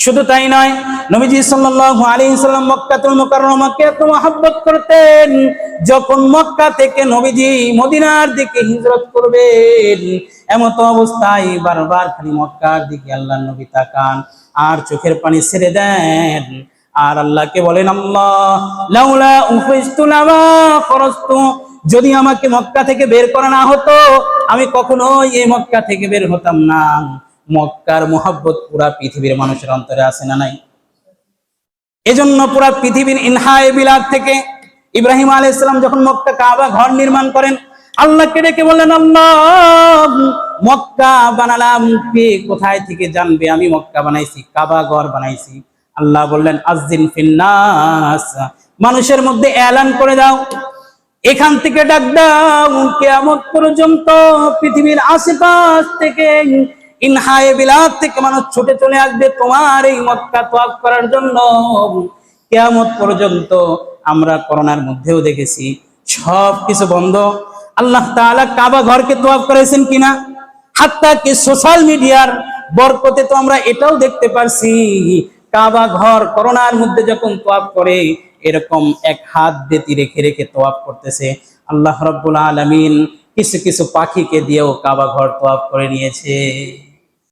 শুধু তাই নয়, নবীজি সাল্লাল্লাহু আলাইহি সাল্লাম মক্কাতুল মুকাররমাকে এত মহব্বত করতেন, যখন মক্কা থেকে নবীজি মদিনার দিকে হিজরত করবেন, এমত অবস্থায় বারবার খালি মক্কার দিকে আল্লাহর নবী তাকান আর চোখের পানি ছেড়ে দেন, আর আল্লাহকে বলেন, আল্লাহ লাউলা উফিস্তু লামা খরজতু, যদি আমাকে মক্কা থেকে বের করা না হতো আমি কখনোই এই মক্কা থেকে বের হতাম না। মক্কার মহব্বত পুরা পৃথিবীর মানুষের অন্তরে আছে না নাই? এজন্য পুরা পৃথিবীর ইনহায়ে বিলাদ থেকে ইব্রাহিম আলাইহিস সালাম যখন মক্কা কাবা ঘর নির্মাণ করেন, আল্লাহকে ডেকে বললেন, আল্লাহ মক্কা বানালাম, কে কোথায় থেকে জানবে আমি মক্কা বানাইছি, কাবা ঘর বানাইছি? আল্লাহ বললেন, আযযিন ফিন্নাস, মানুষের মধ্যে এলান করে দাও, এখান থেকে ডাক দাও, কিয়ামত পর্যন্ত পৃথিবীর আশেপাশ থেকে ইনহায়ে বিলাদ থেকে মানুষ ছুটে চলে আসবে তোমার এই মক্কা তওয়াফ করার জন্য। কিয়ামত পর্যন্ত আমরা করোনার মধ্যেও দেখেছি সব কিছু বন্ধ, আল্লাহ তাআলা কাবা ঘরকে তওয়াফ করেছেন কিনা, হাত্তা কি সোশ্যাল মিডিয়ার বরকতে তো আমরা এটাও দেখতে পারছি, কাবা ঘর করোনার মধ্যে যখন তওয়াফ করে এরকম এক হাত বেতি রেখে রেখে তওয়াফ করতেছে। আল্লাহ রাব্বুল আলামিন কিছু কিছু পাখিকে দিয়েও কাবা ঘর তওয়াফ করে নিয়েছে।